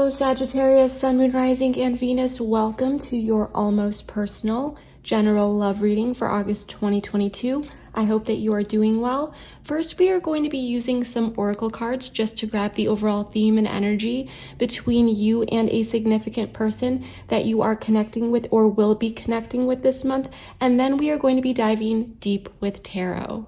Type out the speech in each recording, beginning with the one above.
Hello Sagittarius, Sun, Moon, Rising, and Venus. Welcome to your almost personal general love reading for August 2022. I hope that you are doing well. First, we are going to be using some oracle cards just to grab the overall theme and energy between you and a significant person that you are connecting with or will be connecting with this month. And then we are going to be diving deep with tarot.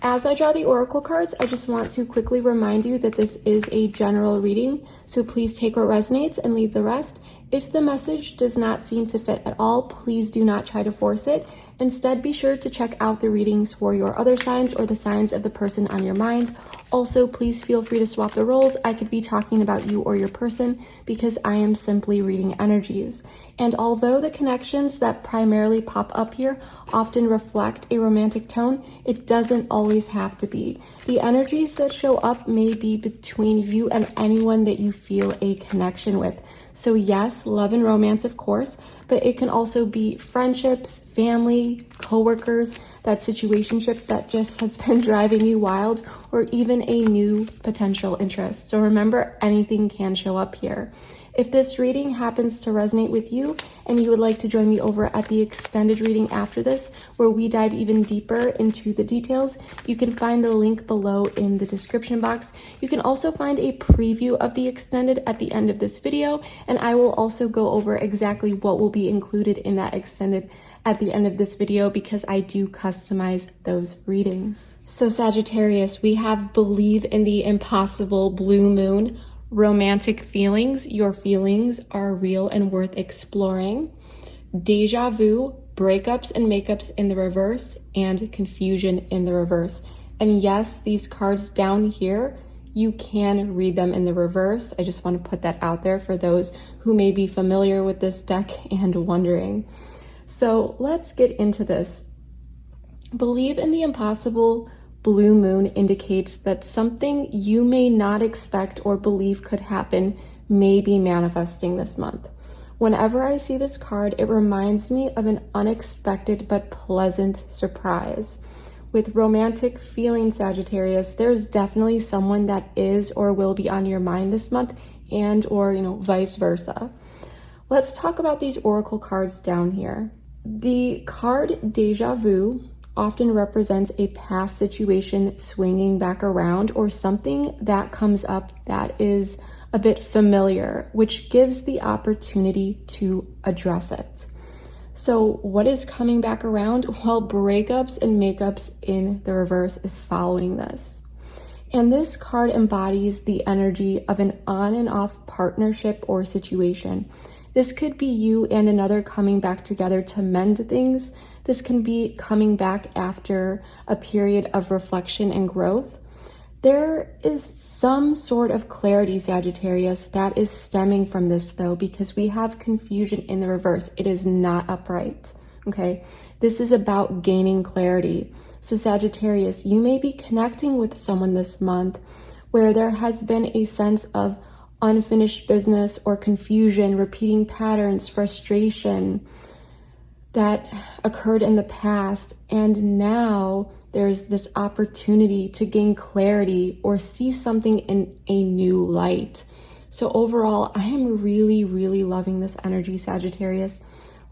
As I draw the oracle cards, I just want to quickly remind you that this is a general reading, so please take what resonates and leave the rest. If the message does not seem to fit at all, please do not try to force it. Instead, be sure to check out the readings for your other signs or the signs of the person on your mind. Also, please feel free to swap the roles. I could be talking about you or your person because I am simply reading energies. And although the connections that primarily pop up here often reflect a romantic tone, it doesn't always have to be. The energies that show up may be between you and anyone that you feel a connection with. So yes, love and romance, of course, but it can also be friendships, family, coworkers, that situationship that just has been driving you wild, or even a new potential interest. So remember, anything can show up here. If this reading happens to resonate with you and you would like to join me over at the extended reading after this, where we dive even deeper into the details, you can find the link below in the description box. You can also find a preview of the extended at the end of this video, and I will also go over exactly what will be included in that extended at the end of this video because I do customize those readings. So Sagittarius, we have believe in the impossible blue moon. Romantic feelings, your feelings are real and worth exploring. Deja vu, breakups and makeups in the reverse, and confusion in the reverse. And yes, these cards down here, you can read them in the reverse. I just want to put that out there for those who may be familiar with this deck and wondering. So let's get into this. Believe in the impossible blue moon indicates that something you may not expect or believe could happen may be manifesting this month. Whenever I see this card, it reminds me of an unexpected but pleasant surprise. With romantic feelings, Sagittarius, there's definitely someone that is or will be on your mind this month, and or vice versa. Let's talk about these oracle cards down here. The card Deja Vu often represents a past situation swinging back around, or something that comes up that is a bit familiar, which gives the opportunity to address it. So what is coming back around? Well, breakups and makeups in the reverse is following this. And this card embodies the energy of an on and off partnership or situation. This could be you and another coming back together to mend things. This can be coming back after a period of reflection and growth. There is some sort of clarity, Sagittarius, that is stemming from this though, because we have confusion in the reverse. It is not upright, okay? This is about gaining clarity. So Sagittarius, you may be connecting with someone this month where there has been a sense of unfinished business or confusion, repeating patterns, frustration that occurred in the past, and now there's this opportunity to gain clarity or see something in a new light. So overall, I am really loving this energy, Sagittarius.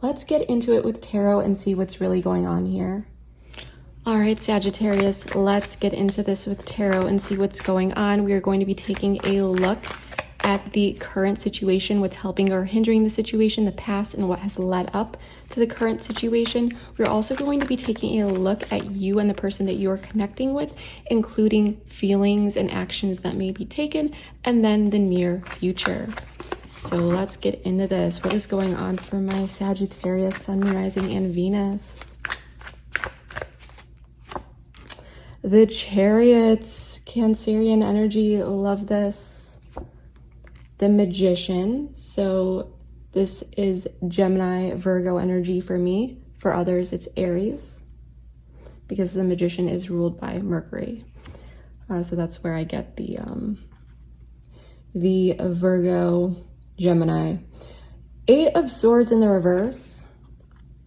Let's get into it with tarot and see what's really going on here. All right, Sagittarius, let's get into this with tarot and see what's going on. We are going to be taking a look at the current situation, what's helping or hindering the situation, the past, and what has led up to the current situation. We're also going to be taking a look at you and the person that you are connecting with, including feelings and actions that may be taken, and then the near future. So let's get into this. What is going on for my Sagittarius, Sun, Moon, Rising, and Venus? The Chariots, Cancerian energy, love this. The Magician, so this is Gemini, Virgo energy for me. For others, it's Aries, because the Magician is ruled by Mercury. So that's where I get the Virgo, Gemini. Eight of Swords in the reverse.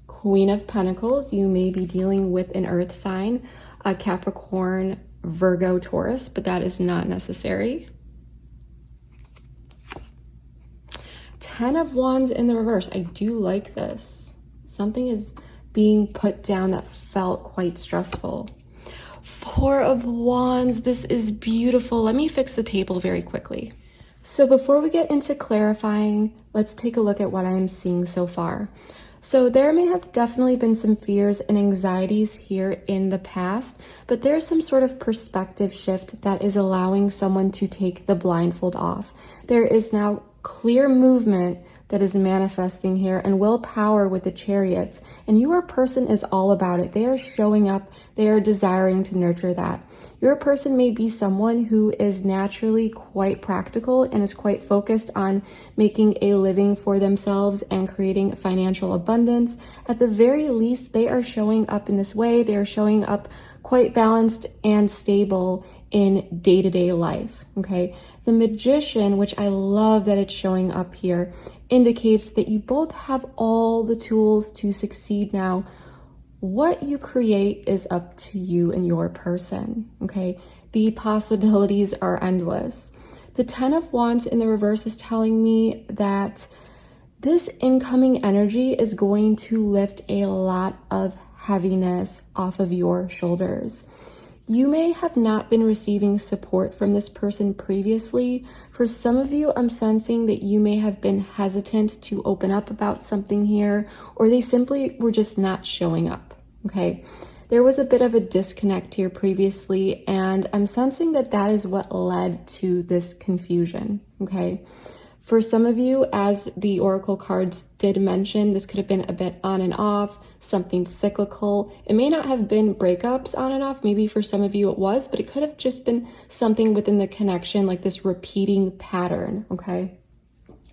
Queen of Pentacles, you may be dealing with an earth sign, a Capricorn, Virgo, Taurus, but that is not necessary. Ten of Wands in the reverse. I do like this. Something is being put down that felt quite stressful. Four of Wands. This is beautiful. Let me fix the table very quickly. So before we get into clarifying, let's take a look at what I'm seeing so far. So there may have definitely been some fears and anxieties here in the past, but there's some sort of perspective shift that is allowing someone to take the blindfold off. There is now clear movement that is manifesting here and willpower with the Chariots, and your person is all about it. They are showing up, they are desiring to nurture that. Your person may be someone who is naturally quite practical and is quite focused on making a living for themselves and creating financial abundance. At the very least, they are showing up in this way. They are showing up quite balanced and stable in day-to-day life, okay? The Magician, which I love that it's showing up here, indicates that you both have all the tools to succeed now. What you create is up to you and your person, okay? The possibilities are endless. The Ten of Wands in the reverse is telling me that this incoming energy is going to lift a lot of heaviness off of your shoulders. You may have not been receiving support from this person previously. For some of you, I'm sensing that you may have been hesitant to open up about something here, or they simply were just not showing up, okay? There was a bit of a disconnect here previously, and I'm sensing that that is what led to this confusion, okay? For some of you, as the Oracle cards did mention, this could have been a bit on and off, something cyclical. It may not have been breakups on and off. Maybe for some of you it was, but it could have just been something within the connection, like this repeating pattern, okay?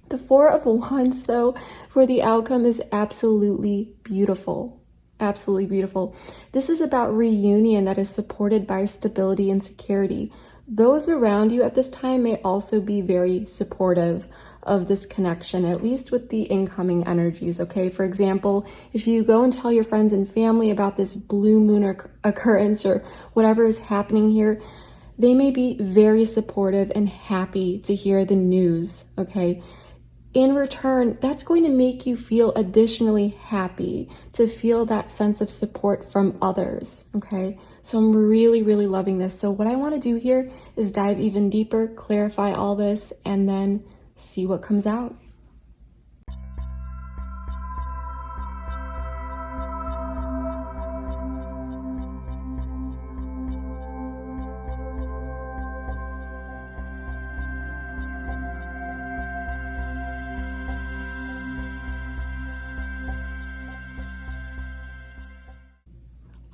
The Four of Wands, though, for the outcome is absolutely beautiful. Absolutely beautiful. This is about reunion that is supported by stability and security. Those around you at this time may also be very supportive of this connection, at least with the incoming energies, okay? For example, if you go and tell your friends and family about this blue moon occurrence or whatever is happening here, they may be very supportive and happy to hear the news, okay? In return, that's going to make you feel additionally happy to feel that sense of support from others, okay? So I'm really, really loving this. So what I want to do here is dive even deeper, clarify all this, and then see what comes out.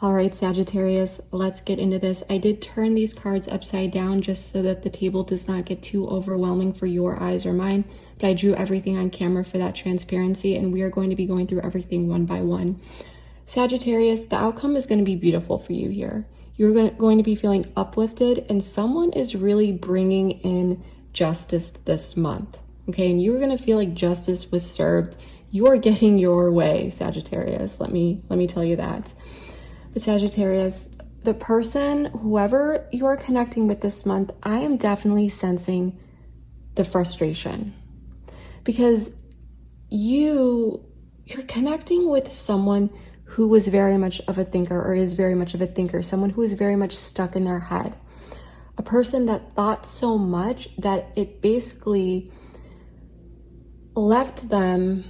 All right, Sagittarius, let's get into this. I did turn these cards upside down just so that the table does not get too overwhelming for your eyes or mine, but I drew everything on camera for that transparency, and we are going to be going through everything one by one. Sagittarius, the outcome is going to be beautiful for you here. You're going to be feeling uplifted, and someone is really bringing in justice this month, okay? And you're going to feel like justice was served. You are getting your way, Sagittarius. Let me tell you that. But Sagittarius, the person, whoever you are connecting with this month, I am definitely sensing the frustration, because you're connecting with someone who was very much of a thinker, or is very much of a thinker, someone who is very much stuck in their head, a person that thought so much that it basically left them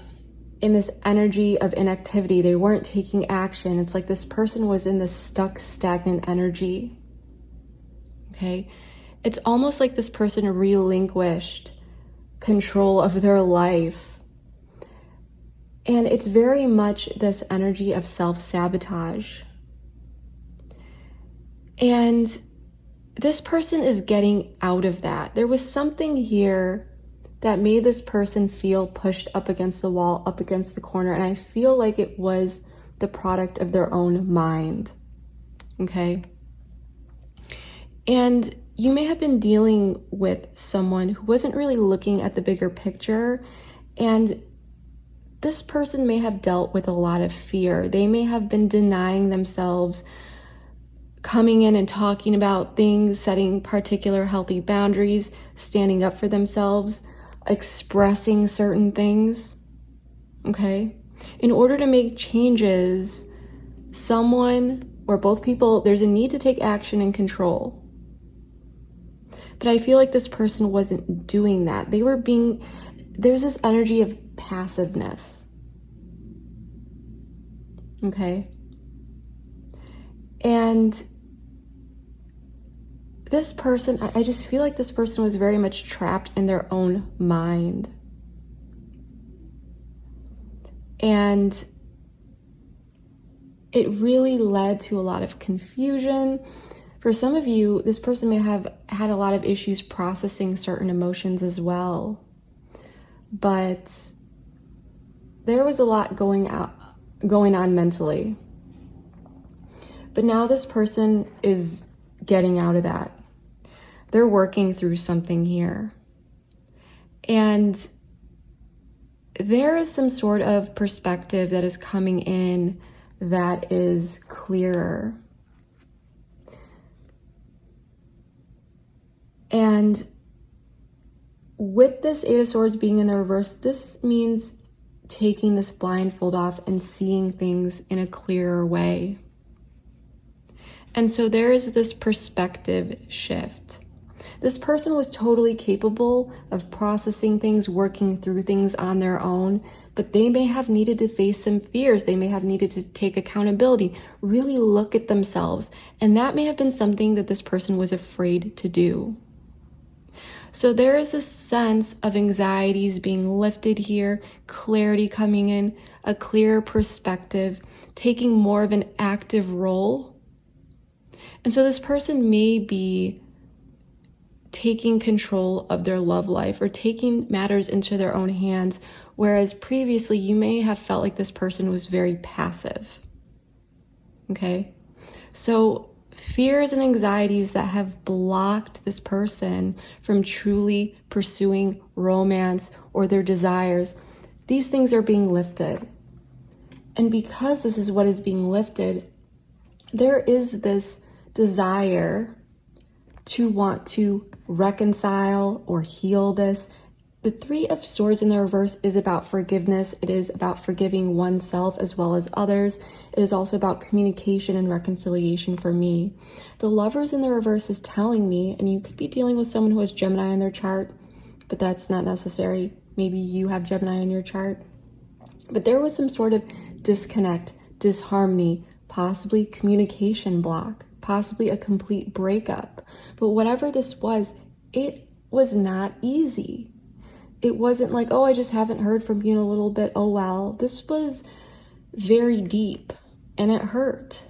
in this energy of inactivity. They weren't taking action. It's like this person was in this stuck, stagnant energy, okay? It's almost like this person relinquished control of their life. And it's very much this energy of self-sabotage. And this person is getting out of that. There was something here that made this person feel pushed up against the wall, up against the corner. And I feel like it was the product of their own mind, okay? And you may have been dealing with someone who wasn't really looking at the bigger picture. And this person may have dealt with a lot of fear. They may have been denying themselves coming in and talking about things, setting particular healthy boundaries, standing up for themselves. expressing certain things, okay? In order to make changes, someone or both people, there's a need to take action and control. But I feel like this person wasn't doing that. There's this energy of passiveness, okay? And this person, I just feel like this person was very much trapped in their own mind. And it really led to a lot of confusion. For some of you, this person may have had a lot of issues processing certain emotions as well. But there was a lot going on mentally. But now this person is getting out of that. They're working through something here. And there is some sort of perspective that is coming in that is clearer. And with this Eight of Swords being in the reverse, this means taking this blindfold off and seeing things in a clearer way. And so there is this perspective shift. This person was totally capable of processing things, working through things on their own, but they may have needed to face some fears. They may have needed to take accountability, really look at themselves. And that may have been something that this person was afraid to do. So there is this sense of anxieties being lifted here, clarity coming in, a clearer perspective, taking more of an active role. And so this person may be taking control of their love life or taking matters into their own hands, whereas previously you may have felt like this person was very passive. Okay? So fears and anxieties that have blocked this person from truly pursuing romance or their desires, these things are being lifted. And because this is what is being lifted, there is this desire to want to reconcile or heal this. The Three of Swords in the reverse is about forgiveness. It is about forgiving oneself as well as others. It is also about communication and reconciliation for me. The Lovers in the reverse is telling me, and you could be dealing with someone who has Gemini in their chart, but that's not necessary. Maybe you have Gemini in your chart. But there was some sort of disconnect, disharmony, possibly communication block, possibly a complete breakup. But whatever this was, it was not easy. It wasn't like, oh, I just haven't heard from you in a little bit. Oh, well, this was very deep and it hurt.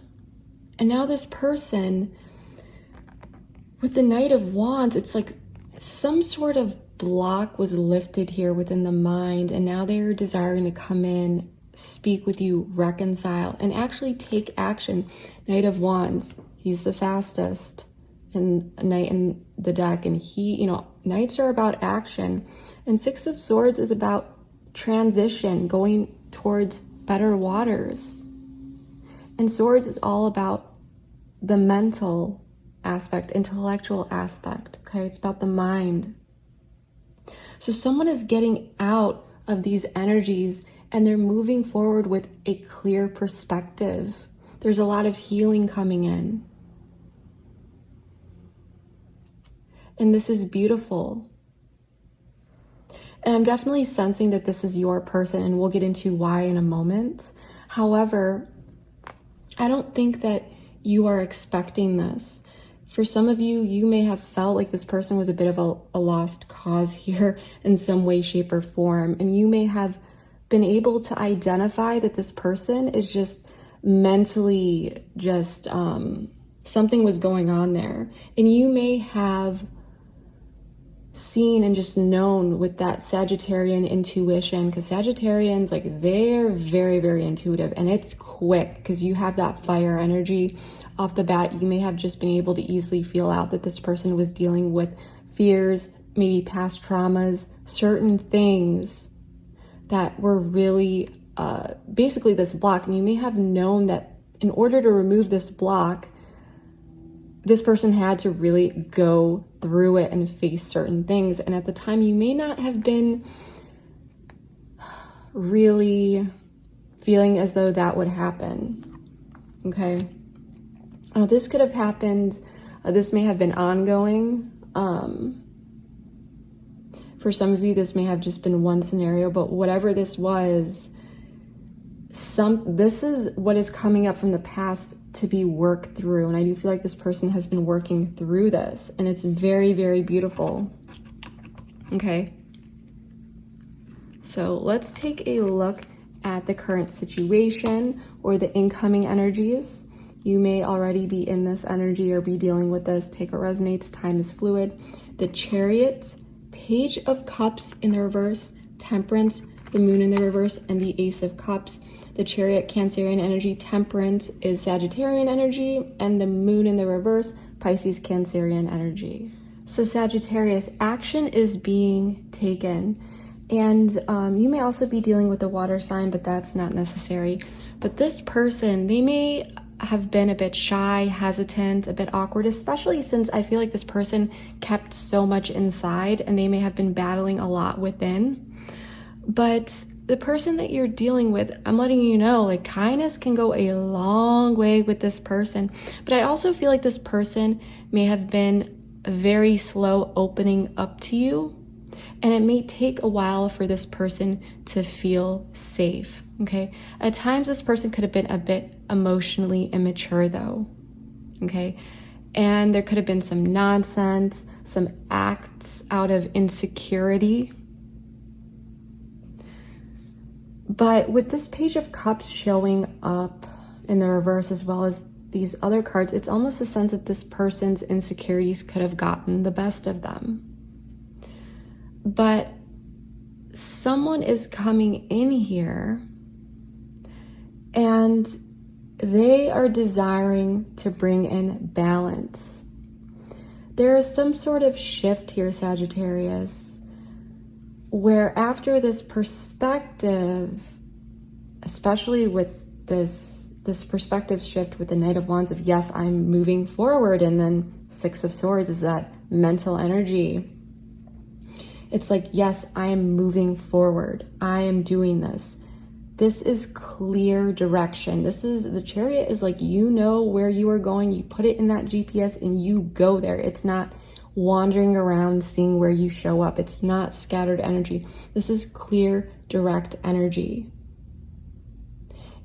And now this person with the Knight of Wands, it's like some sort of block was lifted here within the mind. And now they're desiring to come in, speak with you, reconcile, and actually take action. Knight of Wands, he's the fastest knight in the deck. And knights are about action. And Six of Swords is about transition, going towards better waters. And Swords is all about the mental aspect, intellectual aspect, okay? It's about the mind. So someone is getting out of these energies and they're moving forward with a clear perspective. There's a lot of healing coming in. And this is beautiful. And I'm definitely sensing that this is your person, and we'll get into why in a moment. However, I don't think that you are expecting this. For some of you, you may have felt like this person was a bit of a lost cause here in some way, shape, or form. And you may have been able to identify that this person is just mentally something was going on there. And you may have seen and just known with that Sagittarian intuition, because Sagittarians, they're very, very intuitive, and it's quick because you have that fire energy off the bat. You may have just been able to easily feel out that this person was dealing with fears, maybe past traumas, certain things that were really basically this block. And you may have known that in order to remove this block, this person had to really go through it and face certain things. And at the time, you may not have been really feeling as though that would happen. Okay. Oh, this could have happened. This may have been ongoing. For some of you, this may have just been one scenario, but whatever this was, this is what is coming up from the past to be worked through. And I do feel like this person has been working through this, and it's very, very beautiful. Okay. So let's take a look at the current situation or the incoming energies. You may already be in this energy or be dealing with this. Take what resonates. Time is fluid. The Chariot, Page of Cups in the reverse, Temperance, the Moon in the reverse, and the Ace of Cups. The Chariot, Cancerian energy. Temperance is Sagittarian energy, and the Moon in the reverse, Pisces, Cancerian energy. So Sagittarius, action is being taken. And you may also be dealing with a water sign, but that's not necessary. But this person, they may have been a bit shy, hesitant, a bit awkward, especially since I feel like this person kept so much inside and they may have been battling a lot within. But the person that you're dealing with, I'm letting you know, like, kindness can go a long way with this person. But I also feel like this person may have been very slow opening up to you. And it may take a while for this person to feel safe, okay? At times, this person could have been a bit emotionally immature, though, okay? And there could have been some nonsense, some acts out of insecurity. But with this Page of Cups showing up in the reverse, as well as these other cards, it's almost a sense that this person's insecurities could have gotten the best of them. But someone is coming in here and they are desiring to bring in balance. There is some sort of shift here, Sagittarius, where after this perspective, especially with this perspective shift with the Knight of Wands of, yes, I'm moving forward, and then Six of Swords is that mental energy. It's like, yes, I am moving forward. I am doing this. This is clear direction. The Chariot is like, you know where you are going. You put it in that GPS and you go there. It's not wandering around seeing where you show up. It's not scattered energy. This is clear, direct energy.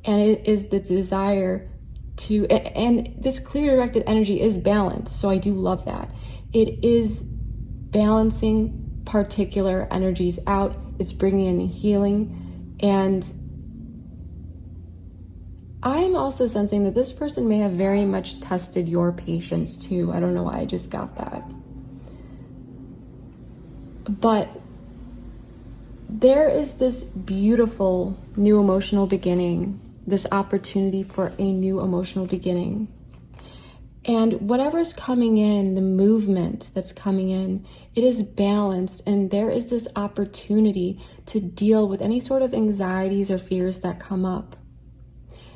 And it is the desire to, and this clear directed energy is balanced. So I do love that. It is balancing particular energies out. It's bringing in healing. And I'm also sensing that this person may have very much tested your patience too. I don't know why I just got that. But there is this beautiful new emotional beginning, this opportunity for a new emotional beginning. And whatever's coming in, the movement that's coming in, it is balanced, and there is this opportunity to deal with any sort of anxieties or fears that come up.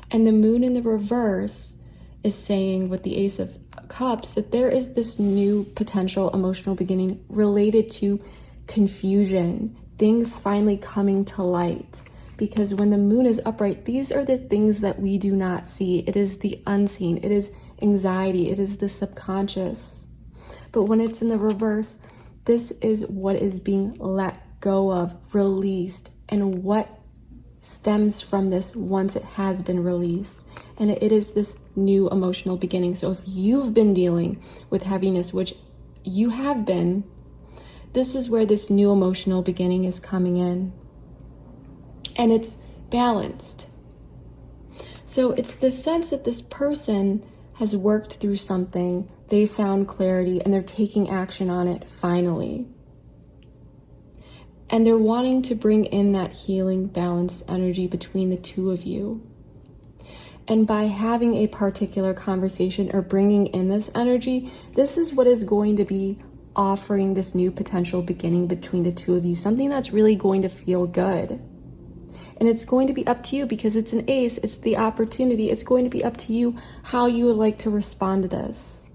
And the Moon in the reverse is saying with the Ace of Cups that there is this new potential emotional beginning related to confusion, things finally coming to light. Because when the Moon is upright, these are the things that we do not see. It is the unseen. It is anxiety. It is the subconscious. But when it's in the reverse, this is what is being let go of, released, and what stems from this once it has been released. And it is this new emotional beginning. So if you've been dealing with heaviness, which you have been, this is where this new emotional beginning is coming in. And it's balanced. So it's the sense that this person has worked through something, they found clarity, and they're taking action on it finally. And they're wanting to bring in that healing, balanced energy between the two of you. And by having a particular conversation or bringing in this energy, this is what is going to be offering this new potential beginning between the two of you. Something that's really going to feel good. And it's going to be up to you because it's an ace. It's the opportunity. It's going to be up to you how you would like to respond to this.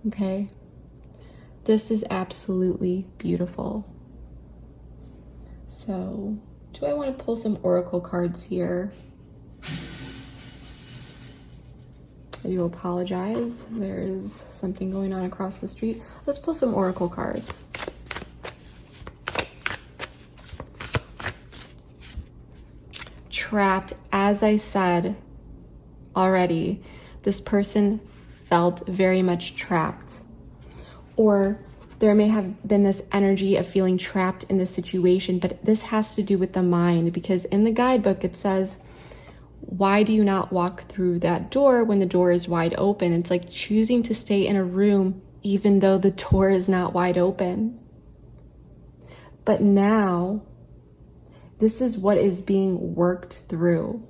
Okay? This is absolutely beautiful. So, do I want to pull some oracle cards here? I do apologize. There is something going on across the street. Let's pull some oracle cards. Trapped, as I said already, this person felt very much trapped. Or there may have been this energy of feeling trapped in the situation, but this has to do with the mind, because in the guidebook it says, why do you not walk through that door when the door is wide open? It's like choosing to stay in a room even though the door is not wide open. But now, this is what is being worked through,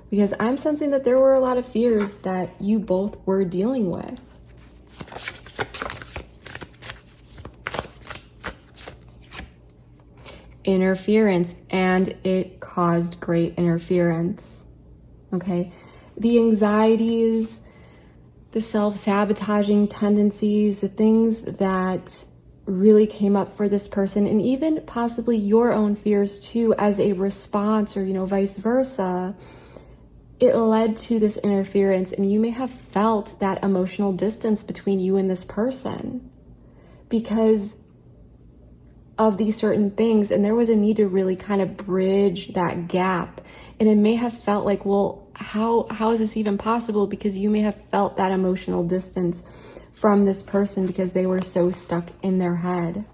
because I'm sensing that there were a lot of fears that you both were dealing with. Interference, and it caused great interference. Okay, the anxieties, the self-sabotaging tendencies, the things that really came up for this person, and even possibly your own fears too as a response, or vice versa, it led to this interference, and you may have felt that emotional distance between you and this person because of these certain things, and there was a need to really kind of bridge that gap. And it may have felt like, well, how is this even possible? Because you may have felt that emotional distance from this person because they were so stuck in their head.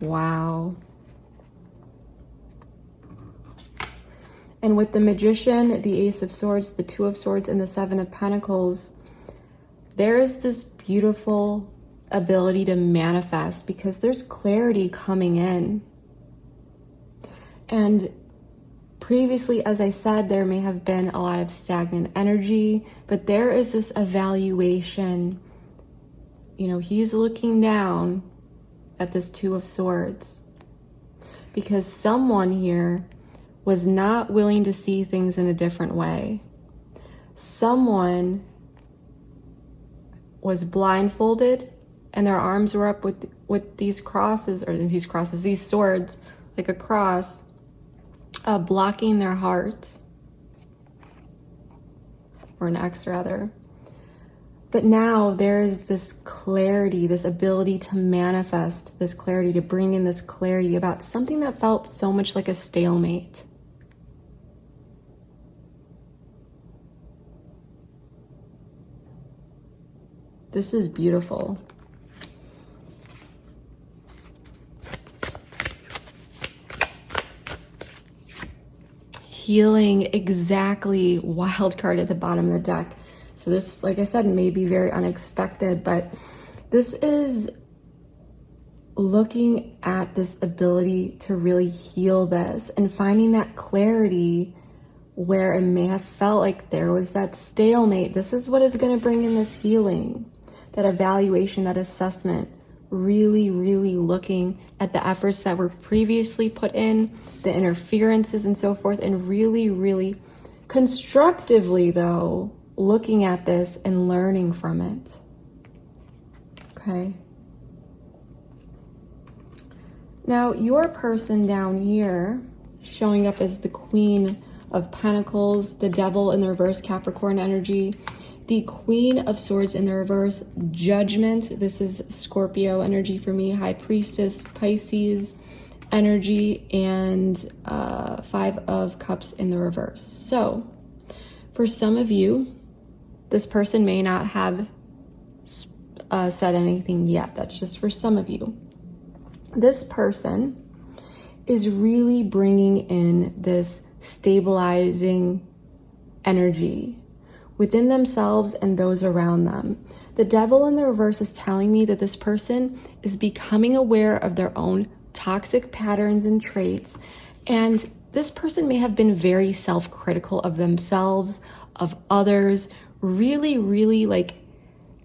Wow. And with the Magician, the Ace of Swords, the Two of Swords, and the Seven of Pentacles, there is this beautiful ability to manifest because there's clarity coming in. And previously, as I said, there may have been a lot of stagnant energy, but there is this evaluation. He's looking down at this Two of Swords because someone here was not willing to see things in a different way. Someone was blindfolded and their arms were up with these crosses, these swords, like a cross, blocking their heart, or an X rather. But now there is this clarity, this ability to manifest this clarity, to bring in this clarity about something that felt so much like a stalemate. This is beautiful. Healing, exactly. Wild card at the bottom of the deck. So this, like I said, may be very unexpected, but this is looking at this ability to really heal this and finding that clarity where it may have felt like there was that stalemate. This is what is going to bring in this healing, that evaluation, that assessment, really, really looking at the efforts that were previously put in, the interferences and so forth, and really, really constructively, though, looking at this and learning from it. Okay. Now, your person down here, showing up as the Queen of Pentacles, the Devil in the reverse, Capricorn energy, the Queen of Swords in the reverse, Judgment. This is Scorpio energy for me, High Priestess, Pisces energy, and Five of Cups in the reverse. So, for some of you, this person may not have said anything yet. That's just for some of you. This person is really bringing in this stabilizing energy within themselves and those around them. The Devil in the reverse is telling me that this person is becoming aware of their own toxic patterns and traits, and this person may have been very self-critical of themselves, of others, really, really like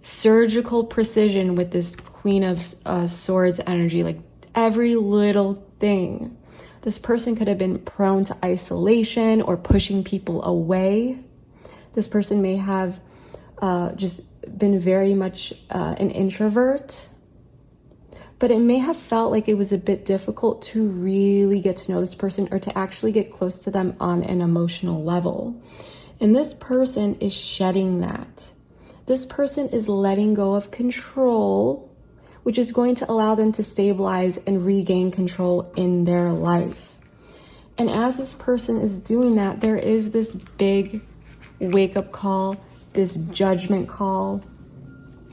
surgical precision with this Queen of Swords energy, like every little thing. This person could have been prone to isolation or pushing people away. This person may have just been very much an introvert, but it may have felt like it was a bit difficult to really get to know this person or to actually get close to them on an emotional level. And this person is shedding that. This person is letting go of control, which is going to allow them to stabilize and regain control in their life. And as this person is doing that, there is this big wake-up call, this judgment call.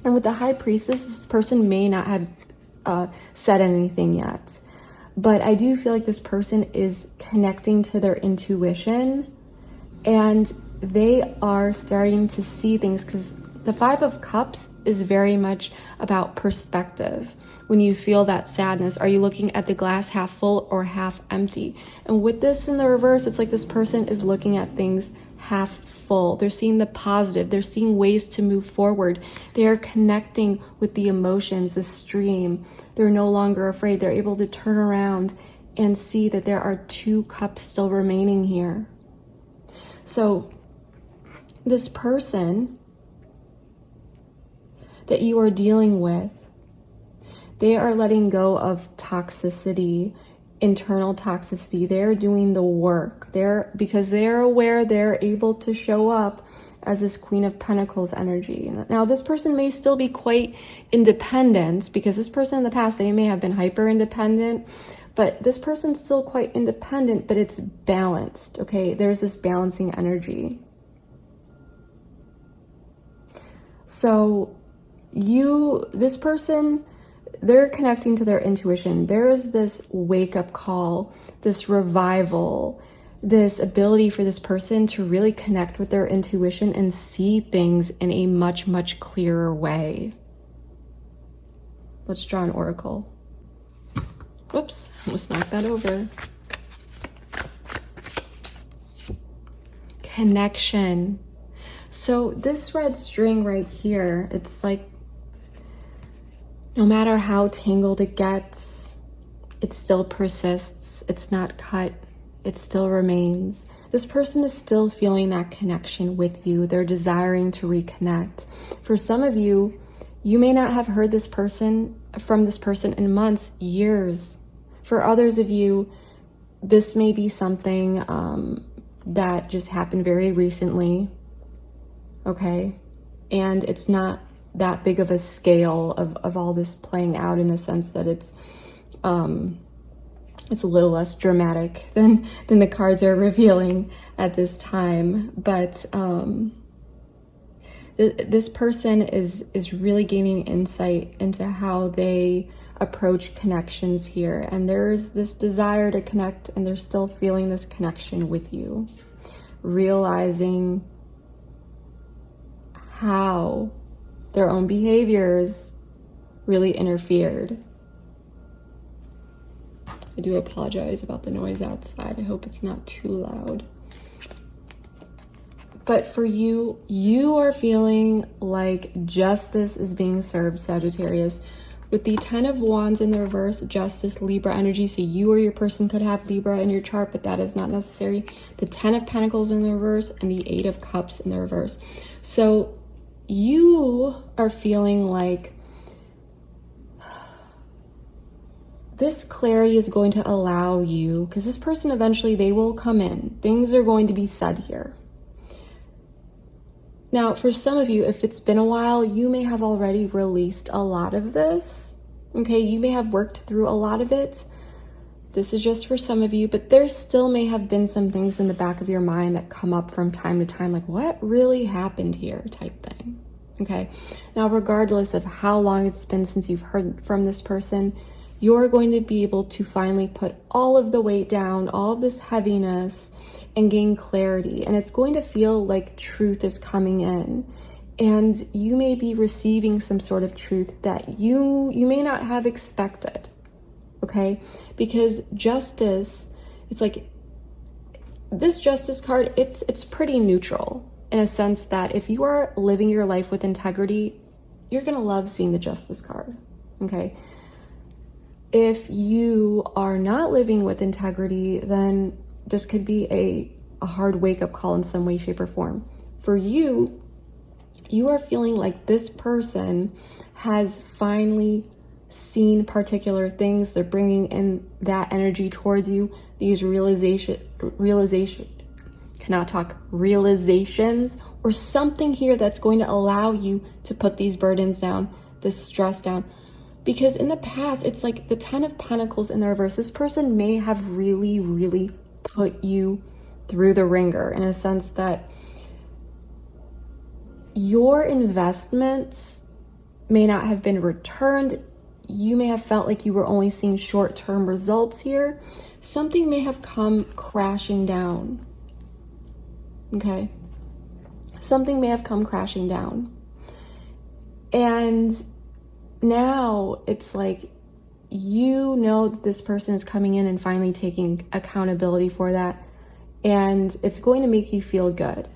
And with the High Priestess, this person may not have said anything yet. But I do feel like this person is connecting to their intuition, and they are starting to see things, because the Five of Cups is very much about perspective. When you feel that sadness, are you looking at the glass half full or half empty? And with this in the reverse, it's like this person is looking at things half full. They're seeing the positive. They're seeing ways to move forward. They are connecting with the emotions, the stream. They're no longer afraid. They're able to turn around and see that there are 2 cups still remaining here. So this person that you are dealing with, they are letting go of toxicity, internal toxicity. They're doing the work. Because they're aware they're able to show up as this Queen of Pentacles energy. Now, this person may still be quite independent, because this person in the past, they may have been hyper independent, but this person's still quite independent, but it's balanced, okay? There's this balancing energy. So this person, they're connecting to their intuition. There is this wake-up call, this revival, this ability for this person to really connect with their intuition and see things in a much, much clearer way. Let's draw an oracle. Whoops, almost knocked that over. Connection. So this red string right here, it's like, no matter how tangled it gets, it still persists. It's not cut. It still remains. This person is still feeling that connection with you. They're desiring to reconnect. For some of you, you may not have heard from this person in months, years. For others of you, this may be something that just happened very recently. Okay? And it's not that big of a scale of all this playing out, in a sense that it's a little less dramatic than the cards are revealing at this time. But this person is really gaining insight into how they approach connections here, and there's this desire to connect, and they're still feeling this connection with you, realizing how their own behaviors really interfered. I do apologize about the noise outside. I hope it's not too loud. But for you, you are feeling like justice is being served, Sagittarius. With the 10 of Wands in the reverse, justice, Libra energy. So you or your person could have Libra in your chart, but that is not necessary. The 10 of Pentacles in the reverse and the 8 of Cups in the reverse. So you are feeling like this clarity is going to allow you, because this person eventually, they will come in. Things are going to be said here. Now, for some of you, if it's been a while, you may have already released a lot of this. Okay, you may have worked through a lot of it. This is just for some of you, but there still may have been some things in the back of your mind that come up from time to time, like what really happened here type thing. Okay, now regardless of how long it's been since you've heard from this person, you're going to be able to finally put all of the weight down, all of this heaviness, and gain clarity. And it's going to feel like truth is coming in, and you may be receiving some sort of truth that you may not have expected. Okay, because justice, it's like this justice card, it's pretty neutral in a sense that if you are living your life with integrity, you're gonna love seeing the justice card. Okay, if you are not living with integrity, then this could be a hard wake-up call in some way, shape, or form. For you, you are feeling like this person has finally seen particular things. They're bringing in that energy towards you. These realizations, or something here that's going to allow you to put these burdens down, this stress down. Because in the past, it's like the 10 of Pentacles in the reverse. This person may have really, really put you through the ringer, in a sense that your investments may not have been returned. You may have felt like you were only seeing short-term results here. Something may have come crashing down. Okay? Something may have come crashing down. And now it's like, you know that this person is coming in and finally taking accountability for that. And it's going to make you feel good.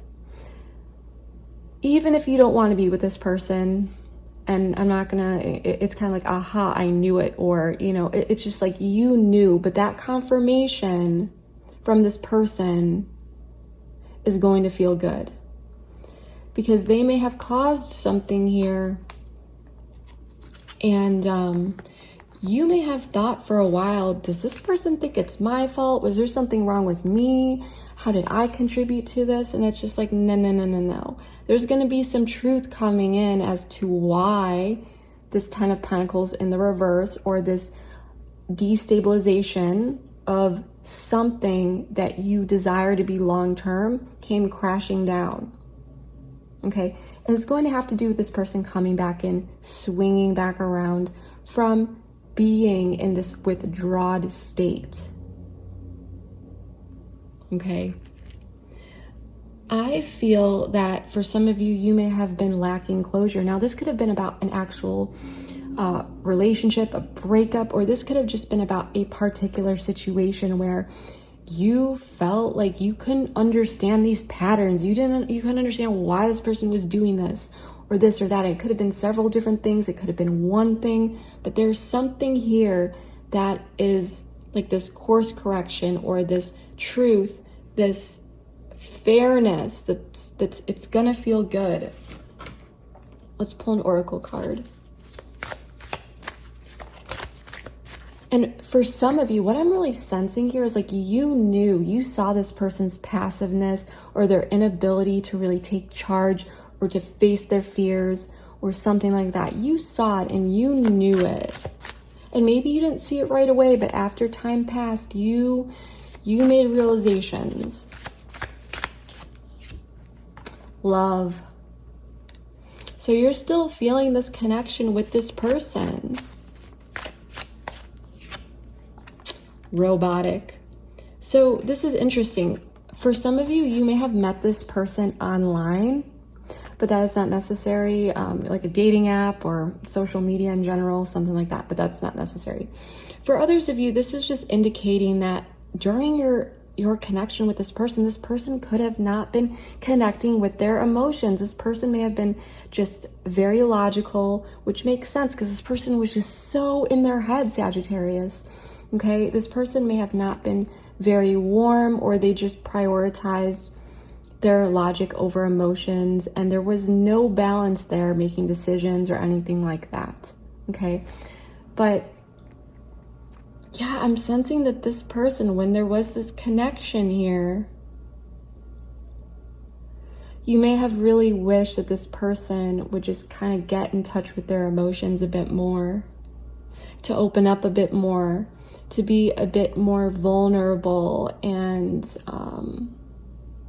Even if you don't want to be with this person, and I'm not gonna, it's kind of like, aha, I knew it. Or, you know, it's just like you knew, but that confirmation from this person is going to feel good. Because they may have caused something here. And you may have thought for a while, does this person think it's my fault? Was there something wrong with me? How did I contribute to this? And it's just like, no. There's going to be some truth coming in as to why this 10 of Pentacles in the reverse, or this destabilization of something that you desire to be long-term, came crashing down. Okay? And it's going to have to do with this person coming back in, swinging back around from being in this withdrawn state. Okay? I feel that for some of you, you may have been lacking closure. Now, this could have been about an actual relationship, a breakup, or this could have just been about a particular situation where you felt like you couldn't understand these patterns. You couldn't understand why this person was doing this or this or that. It could have been several different things. It could have been one thing, but there's something here that is like this course correction, or this truth, this fairness that's it's gonna feel good. Let's pull an oracle card. And for some of you, what I'm really sensing here is like you saw this person's passiveness, or their inability to really take charge or to face their fears or something like that. You saw it and you knew it. And maybe you didn't see it right away, but after time passed, you made realizations. Love. So you're still feeling this connection with this person. Robotic. So this is interesting. For some of you, you may have met this person online, but that is not necessary, like a dating app or social media in general, something like that, but that's not necessary. For others of you, this is just indicating that during your connection with this person could have not been connecting with their emotions. This person may have been just very logical, which makes sense because this person was just so in their head, Sagittarius. Okay, this person may have not been very warm, or they just prioritized their logic over emotions, and there was no balance there making decisions or anything like that. Okay, but yeah, I'm sensing that this person, when there was this connection here, you may have really wished that this person would just kind of get in touch with their emotions a bit more, to open up a bit more, to be a bit more vulnerable, and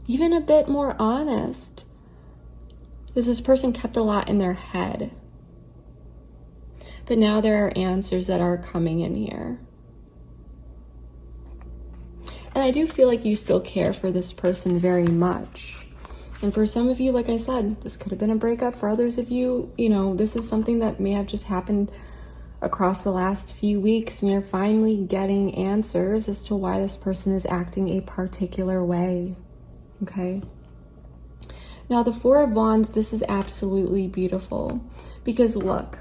even a bit more honest. Because this person kept a lot in their head. But now there are answers that are coming in here. And I do feel like you still care for this person very much. And for some of you, like I said, this could have been a breakup. For others of you, you know, this is something that may have just happened across the last few weeks, and you're finally getting answers as to why this person is acting a particular way. Okay? Now, the Four of Wands, this is absolutely beautiful. Because look,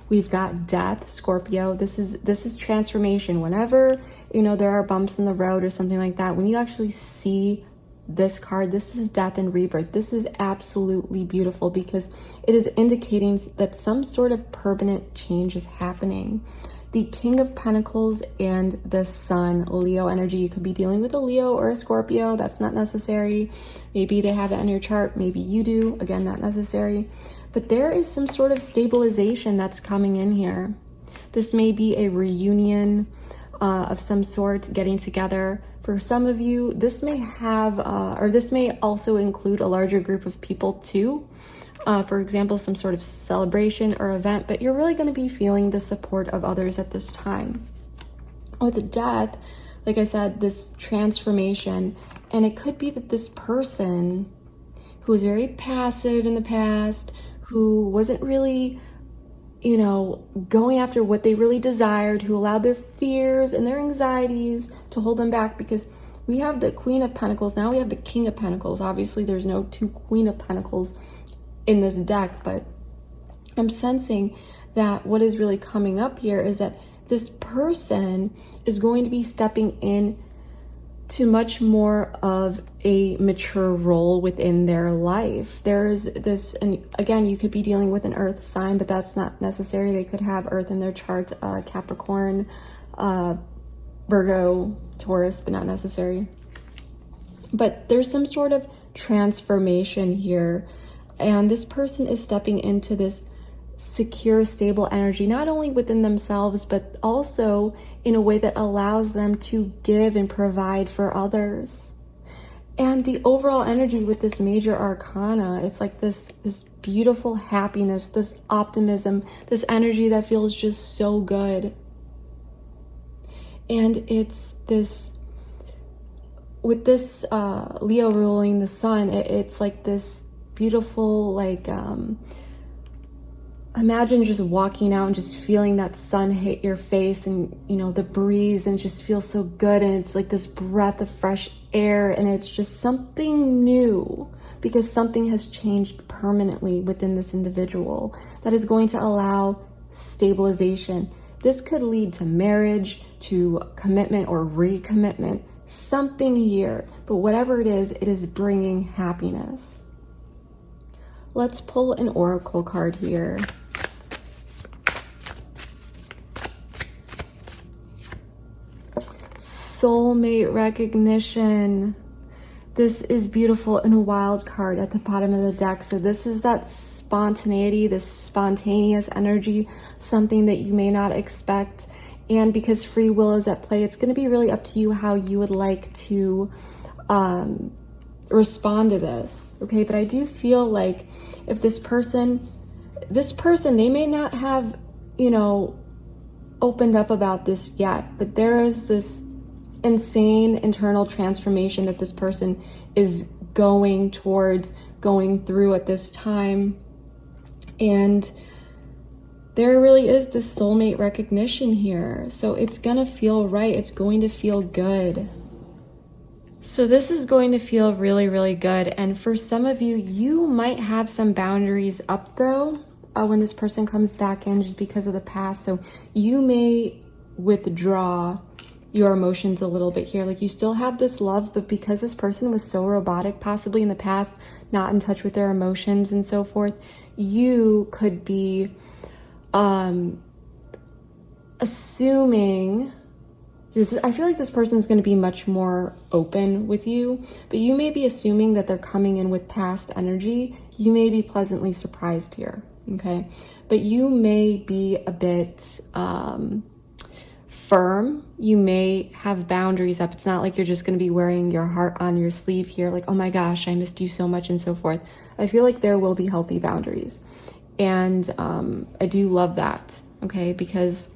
we've got death, Scorpio. This is transformation. Whenever, you know, there are bumps in the road or something like that, when you actually see this card. This is death and rebirth. This is absolutely beautiful because it is indicating that some sort of permanent change is happening. The King of Pentacles and the Sun, Leo energy. You could be dealing with a Leo or a Scorpio. That's not necessary. Maybe they have it on your chart. Maybe you do. Again, not necessary. But there is some sort of stabilization that's coming in here. This may be a reunion of some sort, getting together. For some of you, this may have, or this may also include a larger group of people too. For example, some sort of celebration or event, but you're really going to be feeling the support of others at this time. With death, like I said, this transformation, and it could be that this person who was very passive in the past, who wasn't really, you know, going after what they really desired, who allowed their fears and their anxieties to hold them back, because we have the Queen of Pentacles, now we have the King of Pentacles. Obviously, there's no two Queen of Pentacles in this deck, but I'm sensing that what is really coming up here is that this person is going to be stepping in to much more of a mature role within their life. There's this, and again, you could be dealing with an earth sign, but that's not necessary. They could have earth in their chart, Capricorn, Virgo, Taurus, but not necessary. But there's some sort of transformation here. And this person is stepping into this secure, stable energy, not only within themselves, but also in a way that allows them to give and provide for others. And the overall energy with this major arcana, it's like this beautiful happiness, this optimism, this energy that feels just so good. And it's this, with this Leo ruling the sun, it's like this beautiful, like, imagine just walking out and just feeling that sun hit your face, and you know, the breeze, and it just feels so good, and it's like this breath of fresh air, and it's just something new because something has changed permanently within this individual that is going to allow stabilization. This could lead to marriage, to commitment or recommitment, something here, but whatever it is bringing happiness. Let's pull an oracle card here. Soulmate recognition. This is beautiful, and a wild card at the bottom of the deck. So this is that spontaneity, this spontaneous energy, something that you may not expect. And because free will is at play, it's going to be really up to you how you would like to respond to this. Okay, but I do feel like if this person, they may not have, you know, opened up about this yet, but there is this insane internal transformation that this person is going through at this time. And there really is this soulmate recognition here. So it's gonna feel right. It's going to feel good. So this is going to feel really, really good. And for some of you, you might have some boundaries up though, when this person comes back in, just because of the past. So you may withdraw your emotions a little bit here. Like, you still have this love, but because this person was so robotic, possibly in the past, not in touch with their emotions and so forth, you could be assuming, I feel like this person is going to be much more open with you, but you may be assuming that they're coming in with past energy. You may be pleasantly surprised here, okay? But you may be a bit firm. You may have boundaries up. It's not like you're just going to be wearing your heart on your sleeve here, like, oh my gosh, I missed you so much and so forth. I feel like there will be healthy boundaries. And I do love that, okay? Because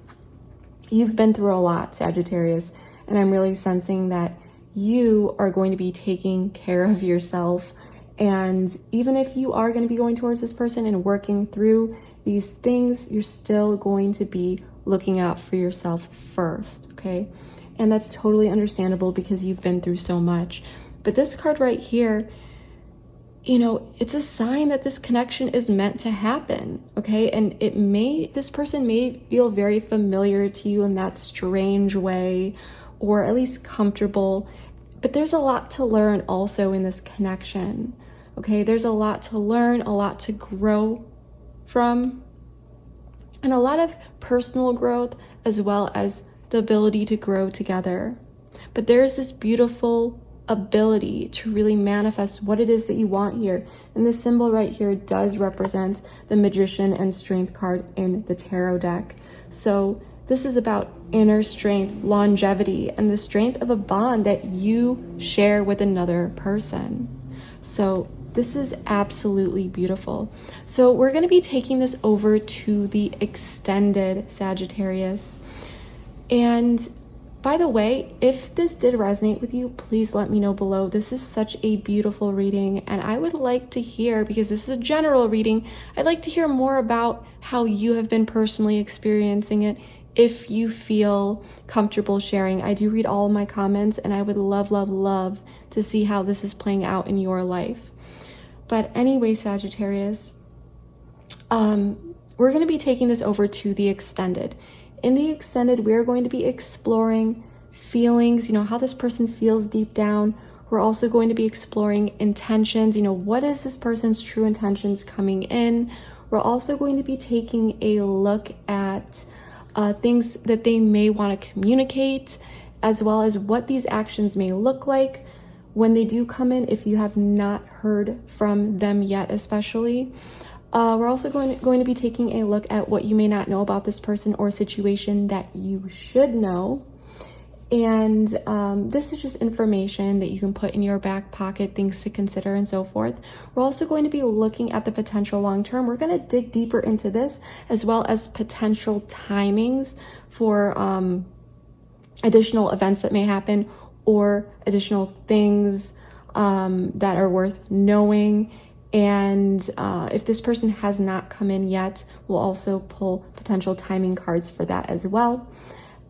you've been through a lot, Sagittarius, and I'm really sensing that you are going to be taking care of yourself. And even if you are going to be going towards this person and working through these things, you're still going to be looking out for yourself first, okay? And that's totally understandable because you've been through so much. But this card right here, you know, it's a sign that this connection is meant to happen, okay? And this person may feel very familiar to you in that strange way, or at least comfortable. But there's a lot to learn also in this connection, okay? There's a lot to learn, a lot to grow from, and a lot of personal growth as well as the ability to grow together. But there's this beautiful ability to really manifest what it is that you want here. And this symbol right here does represent the Magician and Strength card in the tarot deck. So this is about inner strength, longevity, and the strength of a bond that you share with another person. So this is absolutely beautiful. So we're going to be taking this over to the extended Sagittarius. And by the way, if this did resonate with you, please let me know below. This is such a beautiful reading, and I would like to hear, because this is a general reading, I'd like to hear more about how you have been personally experiencing it. If you feel comfortable sharing, I do read all of my comments, and I would love, love, love to see how this is playing out in your life. But anyway, Sagittarius, we're going to be taking this over to the extended. In the extended, we're going to be exploring feelings, how this person feels deep down. We're also going to be exploring intentions, what is this person's true intentions coming in? We're also going to be taking a look at things that they may want to communicate, as well as what these actions may look like when they do come in, if you have not heard from them yet, especially. We're also going to be taking a look at what you may not know about this person or situation that you should know. And this is just information that you can put in your back pocket, things to consider and so forth. We're also going to be looking at the potential long-term. We're going to dig deeper into this, as well as potential timings for additional events that may happen, or additional things that are worth knowing. And if this person has not come in yet, we'll also pull potential timing cards for that as well.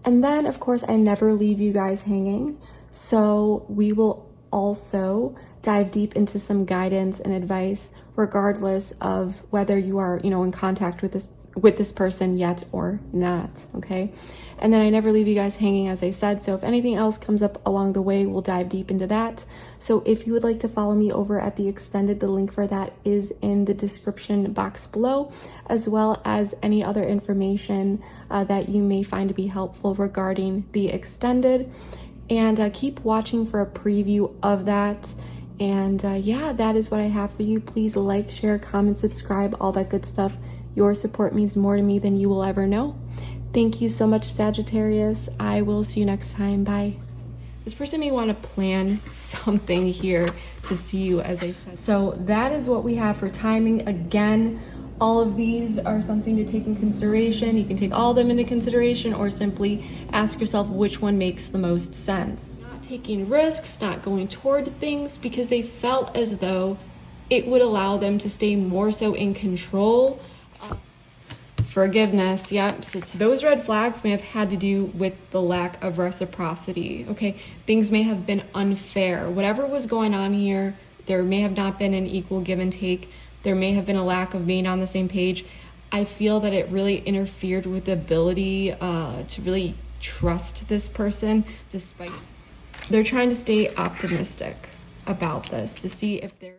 And then, of course, I never leave you guys hanging. So we will also dive deep into some guidance and advice, regardless of whether you are, in contact with this person yet or not, okay? And then I never leave you guys hanging, as I said. So if anything else comes up along the way, we'll dive deep into that. So if you would like to follow me over at the extended, the link for that is in the description box below, as well as any other information that you may find to be helpful regarding the extended. And keep watching for a preview of that. And yeah, that is what I have for you. Please like, share, comment, subscribe, all that good stuff. Your support means more to me than you will ever know. Thank you so much, Sagittarius. I will see you next time. Bye. This person may want to plan something here to see you, as I said. So that is what we have for timing. Again, all of these are something to take in consideration. You can take all of them into consideration, or simply ask yourself which one makes the most sense. Not taking risks, not going toward things because they felt as though it would allow them to stay more so in control. Forgiveness, yep. So those red flags may have had to do with the lack of reciprocity, okay? Things may have been unfair. Whatever was going on here, there may have not been an equal give and take. There may have been a lack of being on the same page. I feel that it really interfered with the ability to really trust this person, despite they're trying to stay optimistic about this, to see if they're